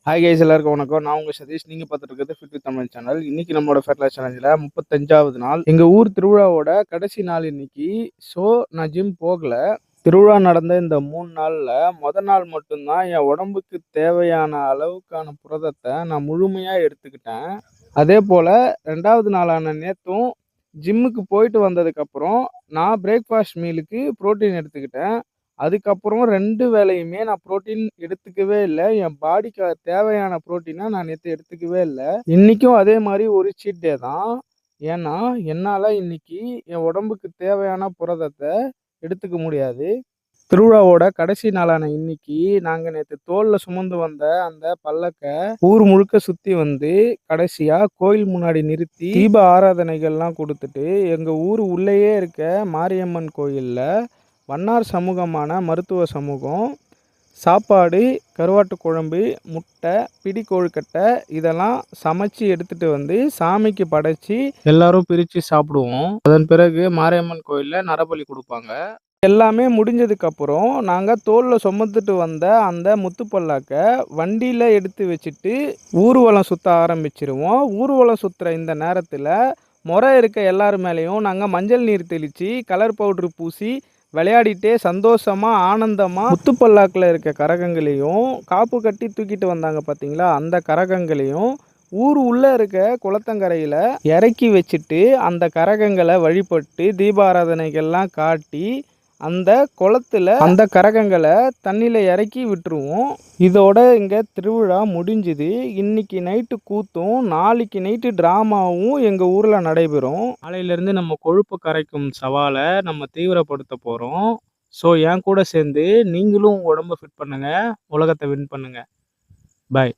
Hi guys, எல்லாருக்கும் வணக்கம். நான் உங்க சதீஷ். நீங்க பார்த்துட்டு இருக்கிறது ஃபிட் வித் தமிழ் சேனல். இன்னைக்கு நம்மளோட ஃபேட்லாஸ் சேலஞ்சில் 35வது நாள். எங்க ஊர் திருவிழாவோட கடைசி நாள் இன்னைக்கு. ஸோ நான் ஜிம் போகல. திருவிழா நடந்த இந்த 3 நாள்ல நாள் மட்டும்தான் என் உடம்புக்கு தேவையான அளவுக்கான புரதத்தை நான் முழுமையாக எடுத்துக்கிட்டேன். அதே போல் 2வது நாளான நேற்றும் ஜிம்முக்கு போயிட்டு வந்ததுக்கப்புறம் நான் பிரேக்ஃபாஸ்ட் மீலுக்கு ப்ரோட்டீன் எடுத்துக்கிட்டேன். அதுக்கப்புறம் 2 வேளையுமே நான் புரோட்டீன் எடுத்துக்கவே இல்ல. என் பாடிக்கு தேவையான புரோட்டீன நான் நேத்து எடுத்துக்கவே இல்ல. இன்னைக்கும் அதே மாரி ஒரு சீட் டே தான். ஏன்னா, என்னால இன்னைக்கு என் உடம்புக்கு தேவையான புரதத்த எடுத்துக்க முடியாது. திருவிழாவோட கடைசி நாளான இன்னைக்கு, நாங்க நேத்து தோள்ல சுமந்து வந்த அந்த பல்லக்க ஊர் முழுக்க சுத்தி வந்து, கடைசியா கோயில் முன்னாடி நிறுத்தி, தீப ஆராதனைகள்லாம் குடுத்துட்டு, எங்க ஊர் உள்ளேயே இருக்க மாரியம்மன் கோயில்ல வண்ணார் சமூகமான மருத்துவ சமூகம் சாப்பாடு, கருவாட்டு குழம்பு, முட்டை, பிடி கொழுக்கட்டை இதெல்லாம் சமைச்சு எடுத்துட்டு வந்து சாமிக்கு படைச்சி எல்லாரும் பிரித்து சாப்பிடுவோம். அதன் பிறகு மாரியம்மன் கோயிலில் நரபலி கொடுப்பாங்க. எல்லாமே முடிஞ்சதுக்கப்புறம் நாங்கள் தோளில் சுமந்துட்டு வந்த அந்த முத்துப்பல்லாக்க வண்டியில் எடுத்து வச்சுட்டு ஊர்வலம் சுற்ற ஆரம்பிச்சிருவோம். ஊர்வலம் சுற்றுற இந்த நேரத்தில் முறை இருக்க எல்லார் மேலேயும் நாங்கள் மஞ்சள் நீர் தெளித்து கலர் பவுட்ரு பூசி விளையாடிட்டே சந்தோஷமா ஆனந்தமா முத்துப்பல்லாக்கில் இருக்க கரகங்களையும் காப்பு கட்டி தூக்கிட்டு வந்தாங்க பார்த்தீங்களா, அந்த கரகங்களையும் ஊர் உள்ளே இருக்க குளத்தங்கரையில் இறக்கி வச்சுட்டு அந்த கரகங்களை வழிபட்டு தீபாராதனைகள்லாம் காட்டி அந்த குளத்துல அந்த கரகங்களை தண்ணியில் இறக்கி விட்டுருவோம். இதோட இங்கே திருவிழா முடிஞ்சுது. இன்னைக்கு நைட்டு கூத்தும் நாளைக்கு நைட்டு ட்ராமாவும் எங்கள் ஊரில் நடைபெறும். நாளையிலேருந்து நம்ம கொழுப்பு கரைக்கும் சவாலை நம்ம தீவிரப்படுத்த போகிறோம். ஸோ என் கூட சேர்ந்து நீங்களும் உங்கள் உடம்பை ஃபிட் பண்ணுங்கள், உலகத்தை வின் பண்ணுங்கள். பாய்.